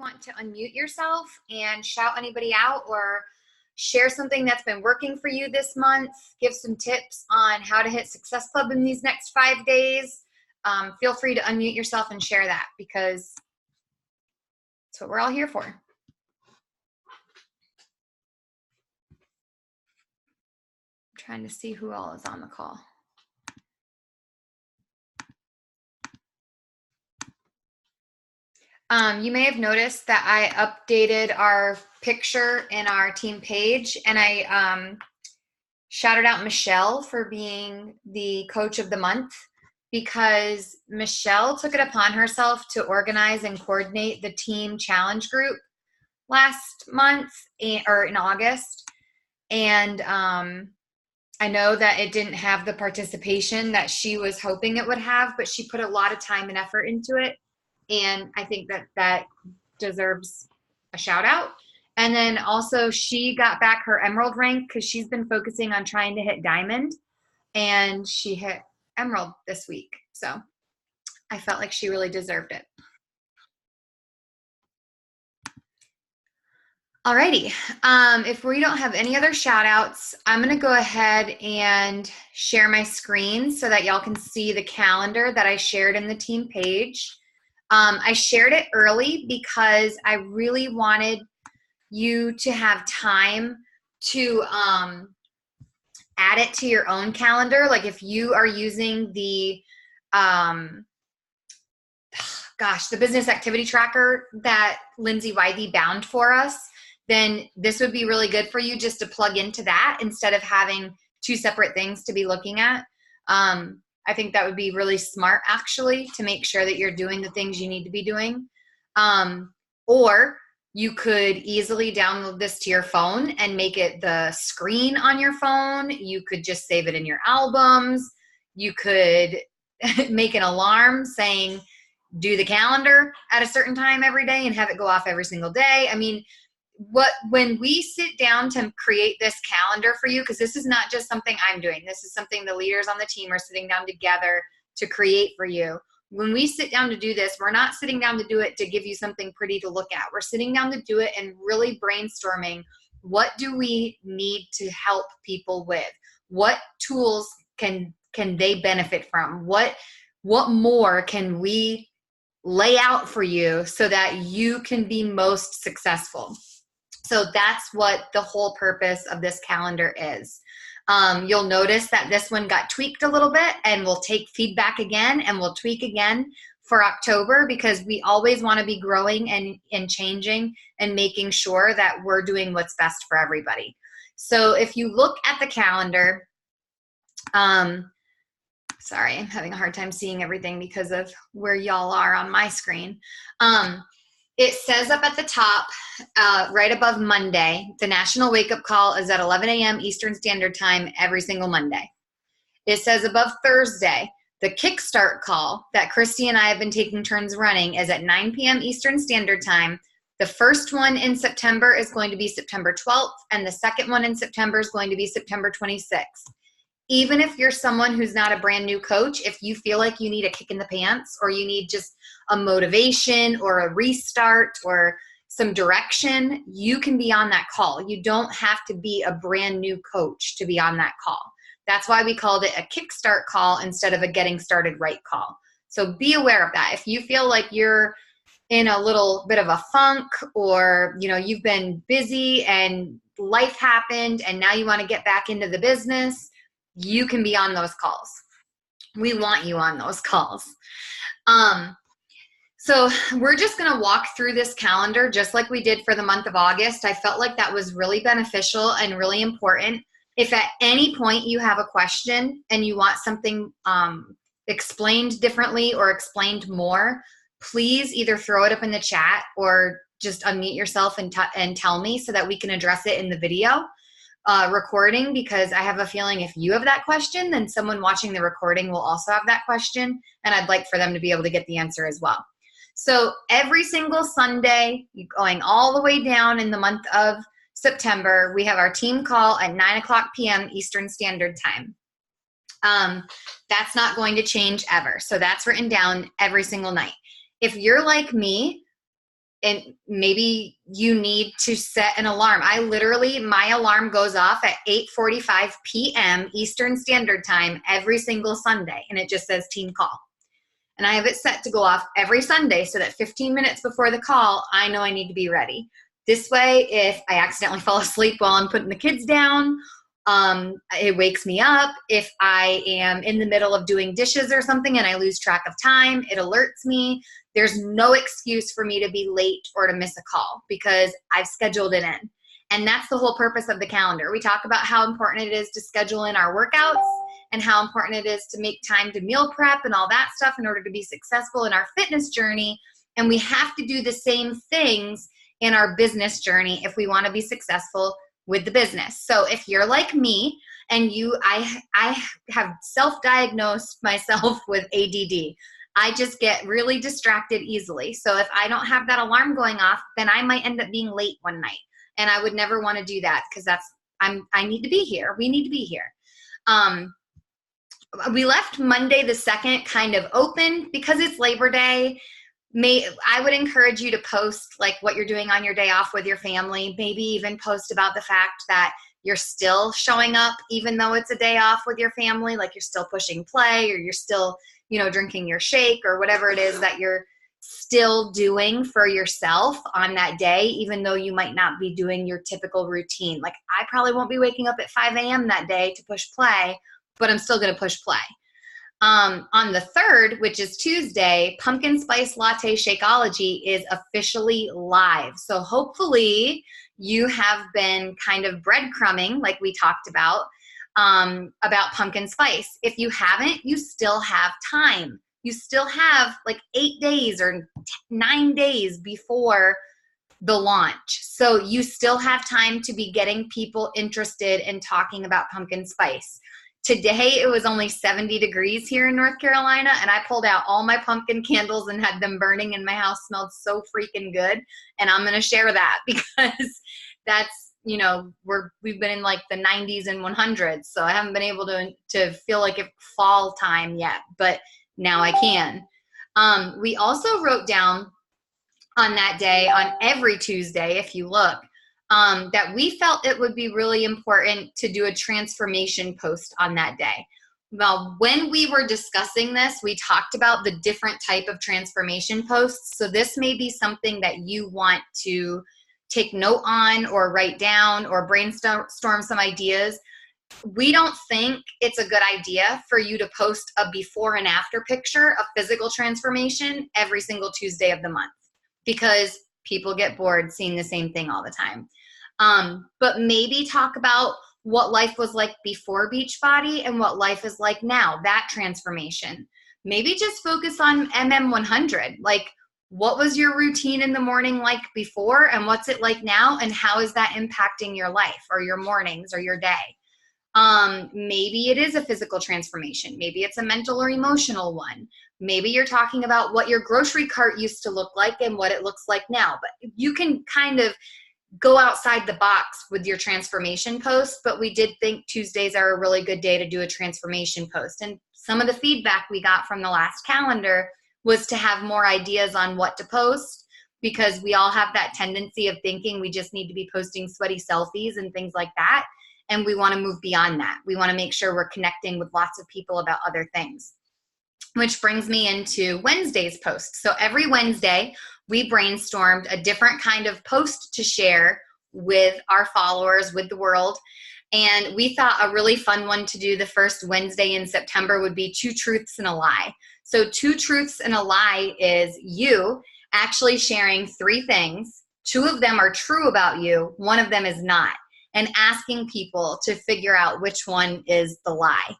Want to unmute yourself and shout anybody out or share something that's been working for you this month, give some tips on how to hit Success Club in these next 5 days, feel free to unmute yourself and share that, because that's what we're all here for. I'm trying to see who all is on the call. You may have noticed that I updated our picture in our team page, and I shouted out Michelle for being the coach of the month, because Michelle took it upon herself to organize and coordinate the team challenge group last month, or in August. And I know that it didn't have the participation that she was hoping it would have, but she put a lot of time and effort into it. And I think that that deserves a shout out. And then also she got back her Emerald rank because she's been focusing on trying to hit Diamond, and she hit Emerald this week. So I felt like she really deserved it. Alrighty, if we don't have any other shout outs, I'm gonna go ahead and share my screen so that y'all can see the calendar that I shared in the team page. I shared it early because I really wanted you to have time to add it to your own calendar. Like if you are using the, the business activity tracker that Lindsay Wythe bound for us, then this would be really good for you just to plug into that instead of having two separate things to be looking at. I think that would be really smart, actually, to make sure that you're doing the things you need to be doing. Or you could easily download this to your phone and make it the screen on your phone. You could just save it in your albums. You could make an alarm saying, do the calendar at a certain time every day and have it go off every single day. I mean, when we sit down to create this calendar for you, because this is not just something I'm doing, this is something the leaders on the team are sitting down together to create for you. When we sit down to do this, we're not sitting down to do it to give you something pretty to look at. We're sitting down to do it and really brainstorming, what do we need to help people with? What tools can they benefit from? What more can we lay out for you so that you can be most successful? So that's what the whole purpose of this calendar is. You'll notice that this one got tweaked a little bit, and we'll take feedback again and we'll tweak again for October, because we always want to be growing and changing and making sure that we're doing what's best for everybody. So if you look at the calendar, sorry, I'm having a hard time seeing everything because of where y'all are on my screen. It says up at the top, right above Monday, the National Wake Up Call is at 11 a.m. Eastern Standard Time every single Monday. It says above Thursday, the Kickstart Call that Christy and I have been taking turns running is at 9 p.m. Eastern Standard Time. The first one in September is going to be September 12th, and the second one in September is going to be September 26th. Even if you're someone who's not a brand new coach, if you feel like you need a kick in the pants, or you need just a motivation or a restart or some direction, you can be on that call. You don't have to be a brand new coach to be on that call. That's why we called it a kickstart call instead of a getting started right call. So be aware of that. If you feel like you're in a little bit of a funk, or you've been busy and life happened and now you want to get back into the business, you can be on those calls. We want you on those calls. So we're just going to walk through this calendar just like we did for the month of August. I felt like that was really beneficial and really important. If at any point you have a question and you want something explained differently or explained more, please either throw it up in the chat or just unmute yourself and tell me so that we can address it in the video recording, because I have a feeling if you have that question, then someone watching the recording will also have that question, and I'd like for them to be able to get the answer as well. So every single Sunday, going all the way down in the month of September, we have our team call at 9 o'clock p.m. Eastern Standard Time. That's not going to change ever. So that's written down every single night. If you're like me, and maybe you need to set an alarm. My alarm goes off at 8:45 p.m. Eastern Standard Time every single Sunday, and it just says team call. And I have it set to go off every Sunday so that 15 minutes before the call, I know I need to be ready. This way, if I accidentally fall asleep while I'm putting the kids down, it wakes me up. If I am in the middle of doing dishes or something and I lose track of time, it alerts me. There's no excuse for me to be late or to miss a call because I've scheduled it in. And that's the whole purpose of the calendar. We talk about how important it is to schedule in our workouts and how important it is to make time to meal prep and all that stuff in order to be successful in our fitness journey. And we have to do the same things in our business journey if we want to be successful with the business. So if you're like me and I have self-diagnosed myself with ADD. I just get really distracted easily. So if I don't have that alarm going off, then I might end up being late one night. And I would never want to do that because I need to be here. We need to be here. We left Monday the 2nd kind of open because it's Labor Day. I would encourage you to post like what you're doing on your day off with your family. Maybe even post about the fact that you're still showing up even though it's a day off with your family, like you're still pushing play or you're still, drinking your shake or whatever it is that you're still doing for yourself on that day, even though you might not be doing your typical routine. Like I probably won't be waking up at 5 a.m. that day to push play, but I'm still going to push play. On the 3rd, which is Tuesday, Pumpkin Spice Latte Shakeology is officially live. So hopefully you have been kind of breadcrumbing, like we talked about pumpkin spice. If you haven't, you still have time. You still have like 8 days or 9 days before the launch. So you still have time to be getting people interested in talking about pumpkin spice. Today, it was only 70 degrees here in North Carolina, and I pulled out all my pumpkin candles and had them burning, and my house smelled so freaking good. And I'm going to share that because that's, we've been in like the 90s and 100s, so I haven't been able to feel like it's fall time yet, but now I can. We also wrote down on that day, on every Tuesday, if you look, that we felt it would be really important to do a transformation post on that day. Well, when we were discussing this, we talked about the different type of transformation posts. So this may be something that you want to take note on or write down or brainstorm some ideas. We don't think it's a good idea for you to post a before and after picture of physical transformation every single Tuesday of the month because people get bored seeing the same thing all the time. But maybe talk about what life was like before Beachbody and what life is like now, that transformation. Maybe just focus on MM100. Like, what was your routine in the morning like before and what's it like now? And how is that impacting your life or your mornings or your day? Maybe it is a physical transformation. Maybe it's a mental or emotional one. Maybe you're talking about what your grocery cart used to look like and what it looks like now. But you can kind of go outside the box with your transformation post, but we did think Tuesdays are a really good day to do a transformation post. And some of the feedback we got from the last calendar was to have more ideas on what to post, because we all have that tendency of thinking we just need to be posting sweaty selfies and things like that. And we want to move beyond that. We want to make sure we're connecting with lots of people about other things, which brings me into Wednesday's post. So every Wednesday, we brainstormed a different kind of post to share with our followers, with the world. And we thought a really fun one to do the first Wednesday in September would be 2 truths and a lie. So 2 truths and a lie is you actually sharing 3 things. 2 of them are true about you. 1 of them is not. And asking people to figure out which one is the lie.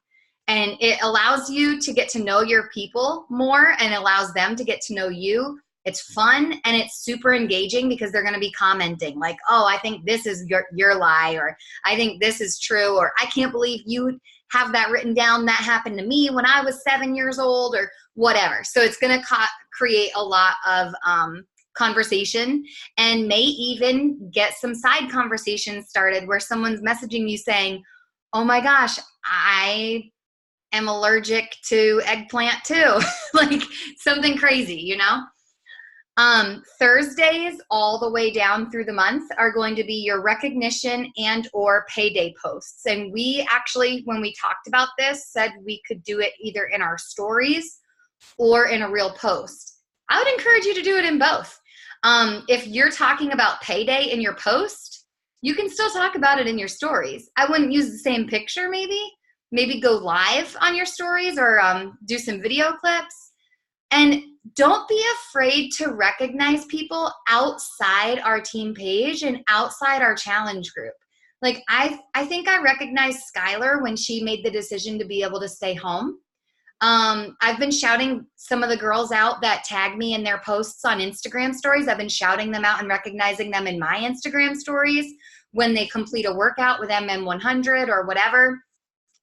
And it allows you to get to know your people more and allows them to get to know you. It's fun and it's super engaging because they're going to be commenting like, oh, I think this is your lie, or I think this is true, or I can't believe you have that written down. That happened to me when I was 7 years old, or whatever. So it's going to create a lot of conversation and may even get some side conversations started where someone's messaging you saying, oh my gosh, I am allergic to eggplant too. Like something crazy, Thursdays all the way down through the month are going to be your recognition and or payday posts. And we actually, when we talked about this, said we could do it either in our stories or in a real post. I would encourage you to do it in both. If you're talking about payday in your post, you can still talk about it in your stories. I wouldn't use the same picture maybe go live on your stories or do some video clips. And don't be afraid to recognize people outside our team page and outside our challenge group. Like I think I recognized Skylar when she made the decision to be able to stay home. I've been shouting some of the girls out that tag me in their posts on Instagram stories. I've been shouting them out and recognizing them in my Instagram stories when they complete a workout with MM100 or whatever.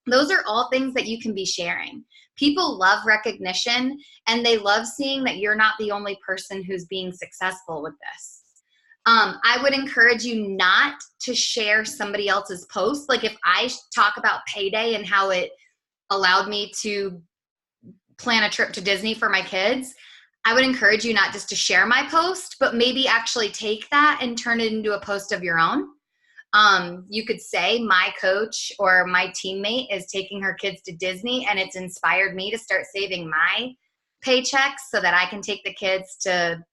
Those are all things that you can be sharing. People love recognition, and they love seeing that you're not the only person who's being successful with this. I would encourage you not to share somebody else's post. Like if I talk about payday and how it allowed me to plan a trip to Disney for my kids, I would encourage you not just to share my post, but maybe actually take that and turn it into a post of your own. You could say my coach or my teammate is taking her kids to Disney and it's inspired me to start saving my paychecks so that I can take the kids to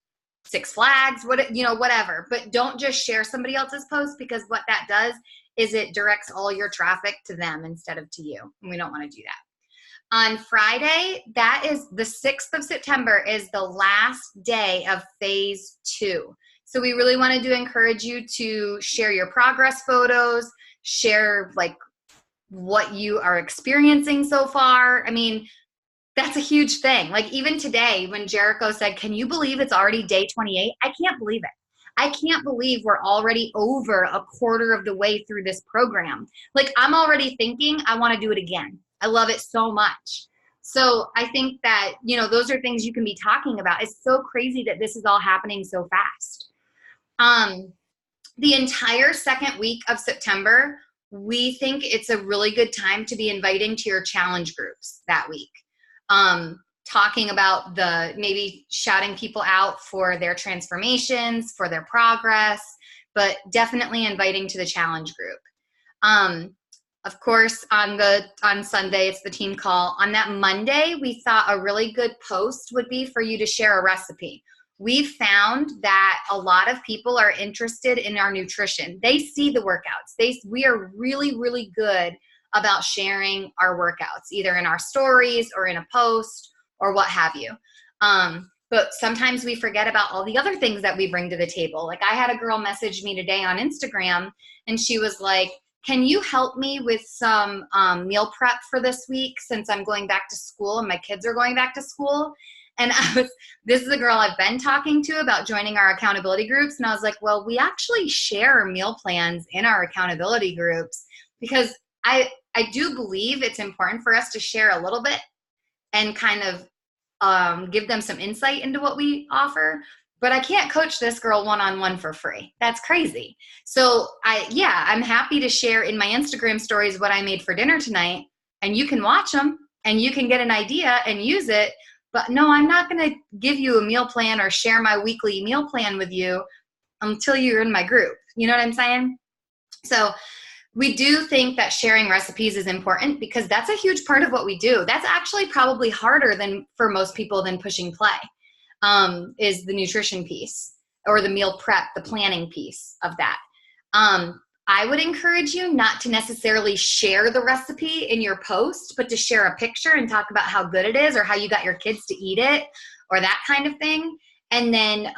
Six Flags, whatever. But don't just share somebody else's post, because what that does is it directs all your traffic to them instead of to you. And we don't want to do that. On Friday, that is the 6th of September, is the last day of phase 2. So we really wanted to encourage you to share your progress photos, share like what you are experiencing so far. I mean, that's a huge thing. Like even today when Jericho said, can you believe it's already day 28? I can't believe it. I can't believe we're already over a quarter of the way through this program. Like I'm already thinking I want to do it again. I love it so much. So I think that, those are things you can be talking about. It's so crazy that this is all happening so fast. The entire second week of September, we think it's a really good time to be inviting to your challenge groups that week. Talking about maybe shouting people out for their transformations, for their progress, but definitely inviting to the challenge group. Of course, on Sunday, it's the team call. On that Monday, we thought a really good post would be for you to share a recipe. We've found that a lot of people are interested in our nutrition. They see the workouts. We are really, really good about sharing our workouts, either in our stories or in a post or what have you. But sometimes we forget about all the other things that we bring to the table. Like I had a girl message me today on Instagram, and she was like, can you help me with some meal prep for this week since I'm going back to school and my kids are going back to school? And this is a girl I've been talking to about joining our accountability groups. And I was like, well, we actually share meal plans in our accountability groups, because I do believe it's important for us to share a little bit and kind of give them some insight into what we offer. But I can't coach this girl one-on-one for free. That's crazy. So I'm happy to share in my Instagram stories what I made for dinner tonight, and you can watch them and you can get an idea and use it. But no, I'm not going to give you a meal plan or share my weekly meal plan with you until you're in my group. You know what I'm saying? So we do think that sharing recipes is important, because that's a huge part of what we do. That's actually probably harder for most people than pushing play, is the nutrition piece or the meal prep, the planning piece of that. I would encourage you not to necessarily share the recipe in your post, but to share a picture and talk about how good it is or how you got your kids to eat it or that kind of thing. And then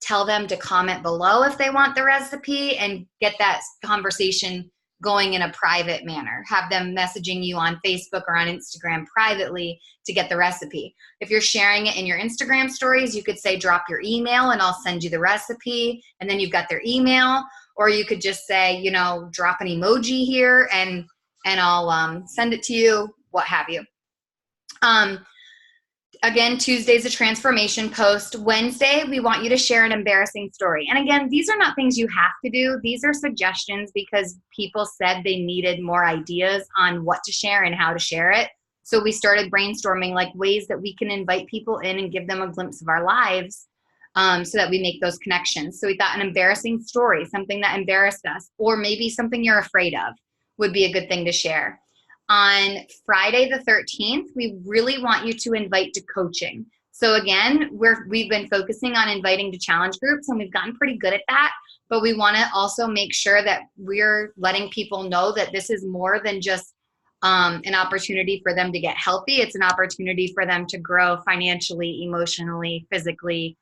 tell them to comment below if they want the recipe, and get that conversation going in a private manner. Have them messaging you on Facebook or on Instagram privately to get the recipe. If you're sharing it in your Instagram stories, you could say, drop your email and I'll send you the recipe. And then you've got their email. Or you could just say, drop an emoji here and I'll send it to you, what have you. Again, Tuesday's a transformation post. Wednesday, we want you to share an embarrassing story. And again, these are not things you have to do. These are suggestions because people said they needed more ideas on what to share and how to share it. So we started brainstorming like ways that we can invite people in and give them a glimpse of our lives so that we make those connections. So we thought an embarrassing story, something that embarrassed us, or maybe something you're afraid of would be a good thing to share. On Friday the 13th, we really want you to invite to coaching. So again, we've been focusing on inviting to challenge groups, and we've gotten pretty good at that, but we want to also make sure that we're letting people know that this is more than just an opportunity for them to get healthy. It's an opportunity for them to grow financially, emotionally, physically,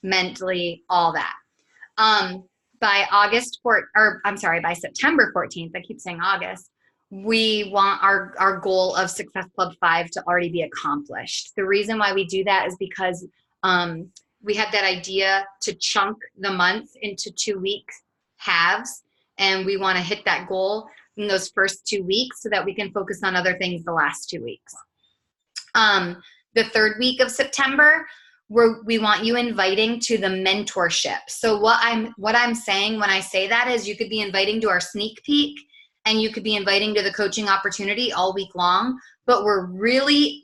mentally, all that. By September 14th, I keep saying August, we want our goal of Success Club 5 to already be accomplished. The reason why we do that is because we had that idea to chunk the month into 2 week halves, and we want to hit that goal in those first 2 weeks so that we can focus on other things the last 2 weeks. The third week of September, we want you inviting to the mentorship. So what I'm saying when I say that is you could be inviting to our sneak peek, and you could be inviting to the coaching opportunity all week long. But we're really,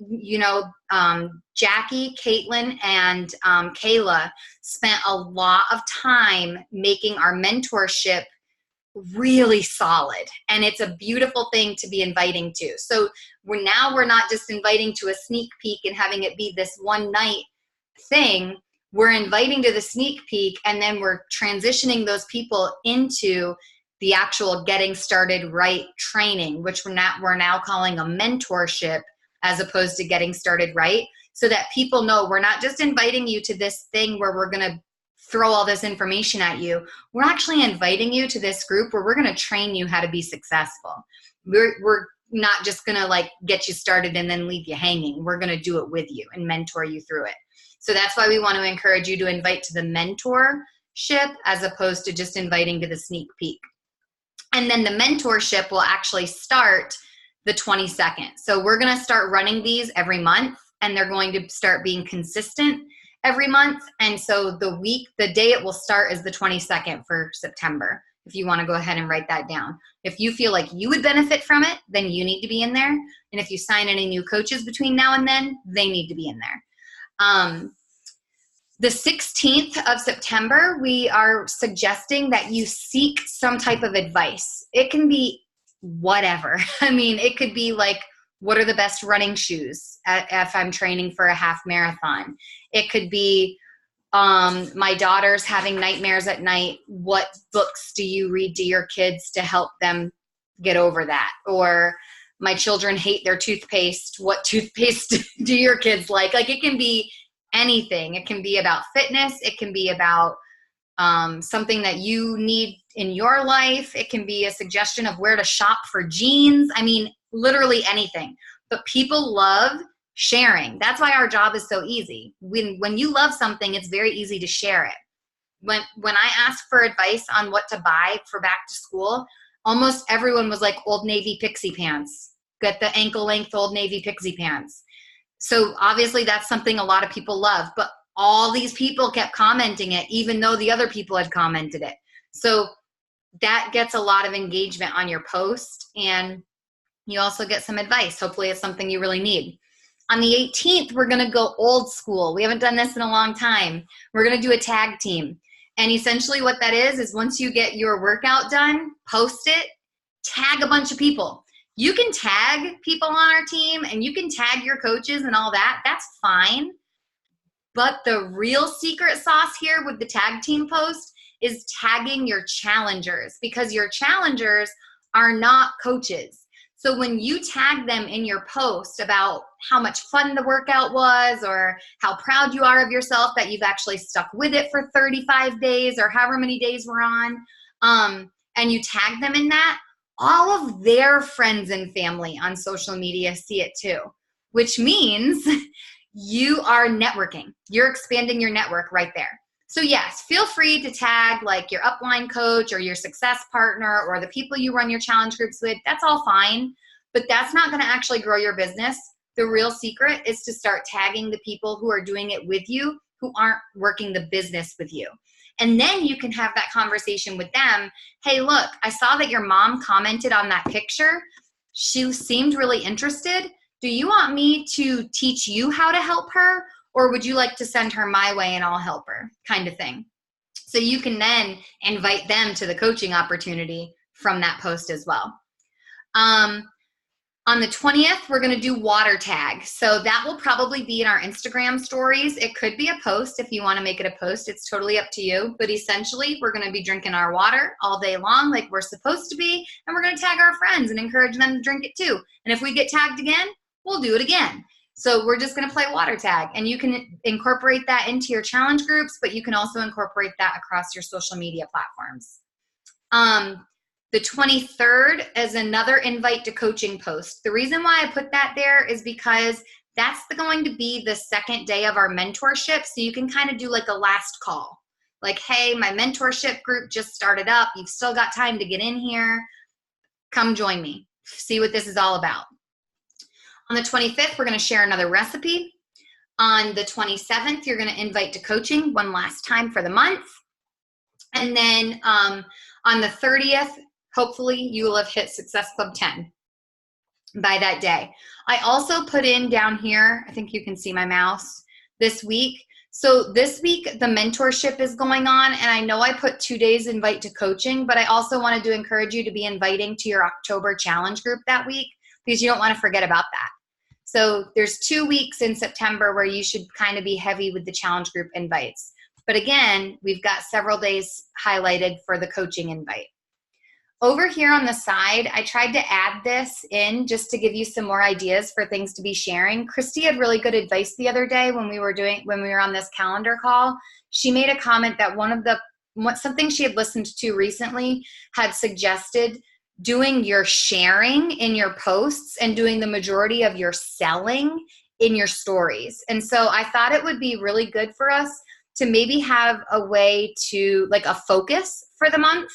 Jackie, Caitlin, and Kayla spent a lot of time making our mentorship really solid, and it's a beautiful thing to be inviting to. So we're not just inviting to a sneak peek and having it be this one night thing. We're inviting to the sneak peek, and then we're transitioning those people into the actual getting started right training, which we're now calling a mentorship as opposed to getting started right, so that people know we're not just inviting you to this thing where we're going to throw all this information at you. We're actually inviting you to this group where we're going to train you how to be successful. We're not just going to get you started and then leave you hanging. We're going to do it with you and mentor you through it. So that's why we want to encourage you to invite to the mentorship as opposed to just inviting to the sneak peek. And then the mentorship will actually start the 22nd. So we're going to start running these every month, and they're going to start being consistent every month. And so the day it will start is the 22nd for September, if you want to go ahead and write that down. If you feel like you would benefit from it, then you need to be in there. And if you sign any new coaches between now and then, they need to be in there. The 16th of September, we are suggesting that you seek some type of advice. It can be whatever. I mean, it could be what are the best running shoes if I'm training for a half marathon? It could be my daughter's having nightmares at night. What books do you read to your kids to help them get over that? Or my children hate their toothpaste. What toothpaste do your kids like? It can be anything. It can be about fitness. It can be about something that you need in your life. It can be a suggestion of where to shop for jeans. I mean, literally anything. But people love sharing. That's why our job is so easy. When you love something, it's very easy to share it. When I asked for advice on what to buy for back to school, almost everyone was like Old Navy pixie pants. Get the ankle length Old Navy pixie pants. So obviously that's something a lot of people love, but all these people kept commenting it, even though the other people had commented it. So that gets a lot of engagement on your post, and you also get some advice. Hopefully it's something you really need. On the 18th, we're going to go old school. We haven't done this in a long time. We're going to do a tag team. And essentially what that is once you get your workout done, post it, tag a bunch of people. You can tag people on our team, and you can tag your coaches and all that. That's fine. But the real secret sauce here with the tag team post is tagging your challengers, because your challengers are not coaches. So when you tag them in your post about how much fun the workout was, or how proud you are of yourself that you've actually stuck with it for 35 days or however many days we're on, and you tag them in that, all of their friends and family on social media see it too, which means you are networking. You're expanding your network right there. So yes, feel free to tag your upline coach or your success partner or the people you run your challenge groups with. That's all fine, but that's not going to actually grow your business. The real secret is to start tagging the people who are doing it with you, who aren't working the business with you. And then you can have that conversation with them. Hey, look, I saw that your mom commented on that picture. She seemed really interested. Do you want me to teach you how to help her? or would you like to send her my way and I'll help her, kind of thing. So you can then invite them to the coaching opportunity from that post as well. On the 20th, we're going to do water tag. So that will probably be in our Instagram stories. It could be a post if you want to make it a post. It's totally up to you. But essentially, we're going to be drinking our water all day long like we're supposed to be. And we're going to tag our friends and encourage them to drink it too. And if we get tagged again, we'll do it again. So we're just going to play water tag. And you can incorporate that into your challenge groups, but you can also incorporate that across your social media platforms. The 23rd is another invite to coaching post. The reason why I put that there is because that's going to be the second day of our mentorship. So you can kind of do like a last call. Like, hey, my mentorship group just started up. You've still got time to get in here. Come join me. See what this is all about. On the 25th, we're going to share another recipe. On the 27th, you're going to invite to coaching one last time for the month. And then on the 30th, hopefully you will have hit Success Club 10 by that day. I also put in down here, I think you can see my mouse, this week. So this week the mentorship is going on, and I know I put 2 days invite to coaching, but I also wanted to encourage you to be inviting to your October challenge group that week, because you don't want to forget about that. So there's 2 weeks in September where you should kind of be heavy with the challenge group invites. But again, we've got several days highlighted for the coaching invite. Over here on the side, I tried to add this in just to give you some more ideas for things to be sharing. Christy had really good advice the other day when we were on this calendar call. She made a comment that something she had listened to recently had suggested doing your sharing in your posts and doing the majority of your selling in your stories. And so I thought it would be really good for us to maybe have a way to, like, a focus for the month.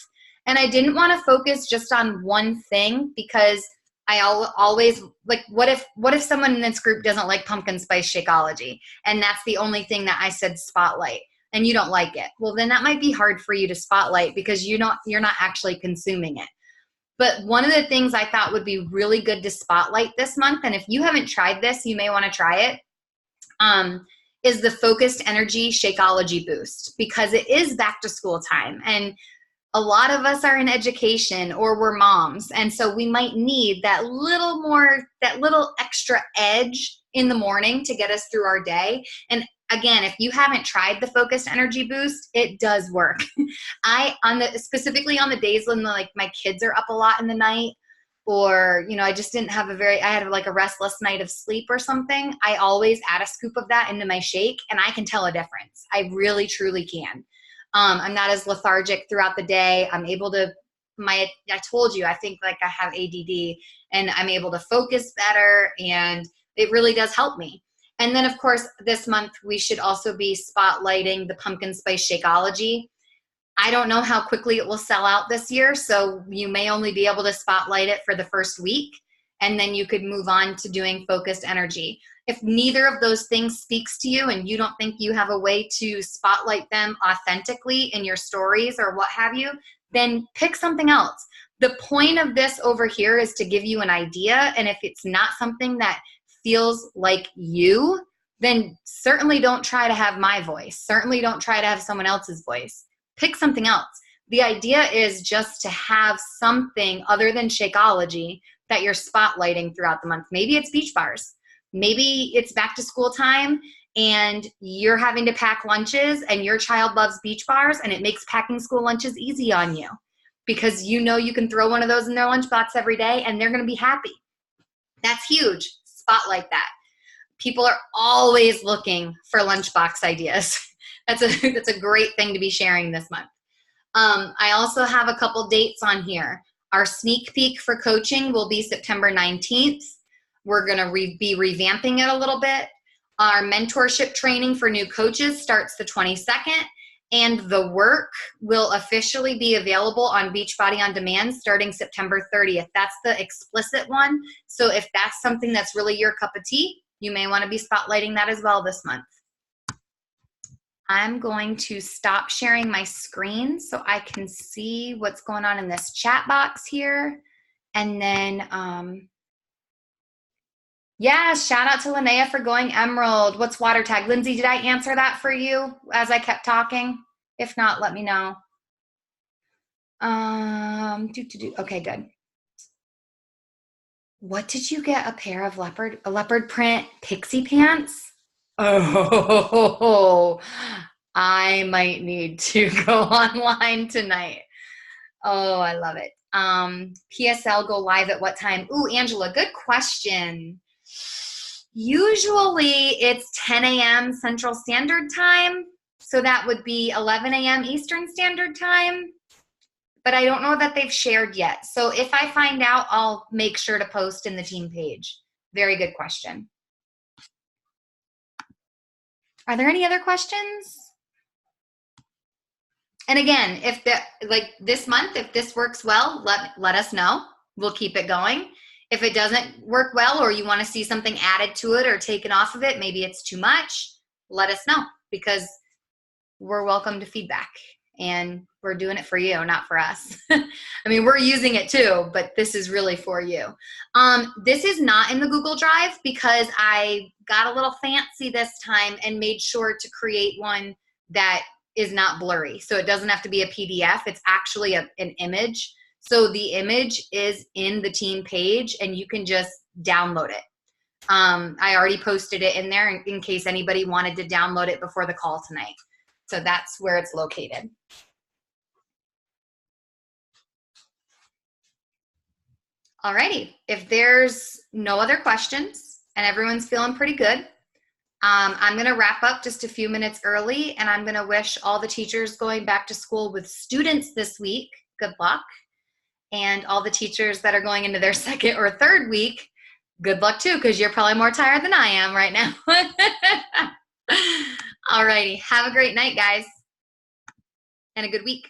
And I didn't want to focus just on one thing, because I always, like, what if someone in this group doesn't like pumpkin spice Shakeology, and that's the only thing that I said spotlight, and you don't like it? Well, then that might be hard for you to spotlight because you're not actually consuming it. But one of the things I thought would be really good to spotlight this month, and if you haven't tried this, you may want to try it, is the Focused Energy Shakeology Boost, because it is back to school time. And a lot of us are in education, or we're moms. And so we might need that little extra edge in the morning to get us through our day. And again, if you haven't tried the Focused Energy Boost, it does work. Specifically on the days when my kids are up a lot in the night, or, I just didn't have I had like a restless night of sleep or something, I always add a scoop of that into my shake, and I can tell a difference. I really, truly can. I'm not as lethargic throughout the day. I'm able to, I told you, I think like I have ADD, and I'm able to focus better, and it really does help me. And then, of course, this month we should also be spotlighting the Pumpkin Spice Shakeology. I don't know how quickly it will sell out this year, so you may only be able to spotlight it for the first week, and then you could move on to doing Focused Energy. If neither of those things speaks to you and you don't think you have a way to spotlight them authentically in your stories or what have you, then pick something else. The point of this over here is to give you an idea, and if it's not something that feels like you, then certainly don't try to have my voice. Certainly don't try to have someone else's voice. Pick something else. The idea is just to have something other than Shakeology that you're spotlighting throughout the month. Maybe it's beach bars. Maybe it's back to school time and you're having to pack lunches, and your child loves beach bars, and it makes packing school lunches easy on you because you can throw one of those in their lunchbox every day and they're going to be happy. That's huge. Spotlight that. People are always looking for lunchbox ideas. That's a great thing to be sharing this month. I also have a couple dates on here. Our sneak peek for coaching will be September 19th. We're going to be revamping it a little bit. Our mentorship training for new coaches starts the 22nd, and the work will officially be available on Beachbody On Demand starting September 30th. That's the explicit one. So if that's something that's really your cup of tea, you may want to be spotlighting that as well this month. I'm going to stop sharing my screen so I can see what's going on in this chat box here. And then Yes, shout out to Linnea for going emerald. What's water tag? Lindsay, did I answer that for you as I kept talking? If not, let me know. Okay, good. What did you get? A leopard print pixie pants? Oh, I might need to go online tonight. Oh, I love it. PSL go live at what time? Ooh, Angela, good question. Usually it's 10 a.m. Central Standard Time. So that would be 11 a.m. Eastern Standard Time. But I don't know that they've shared yet. So if I find out, I'll make sure to post in the team page. Very good question. Are there any other questions? And again, if this month, if this works well, let us know. We'll keep it going. If it doesn't work well, or you want to see something added to it or taken off of it, maybe it's too much, let us know, because we're welcome to feedback, and we're doing it for you, not for us. I mean, we're using it too, but this is really for you. This is not in the Google Drive because I got a little fancy this time and made sure to create one that is not blurry. So it doesn't have to be a PDF. It's actually an image. So the image is in the team page and you can just download it. I already posted it in there in case anybody wanted to download it before the call tonight. So that's where it's located. Alrighty, if there's no other questions and everyone's feeling pretty good, I'm going to wrap up just a few minutes early, and I'm going to wish all the teachers going back to school with students this week good luck, and all the teachers that are going into their second or third week, good luck too, because you're probably more tired than I am right now. Alrighty, have a great night, guys, and a good week.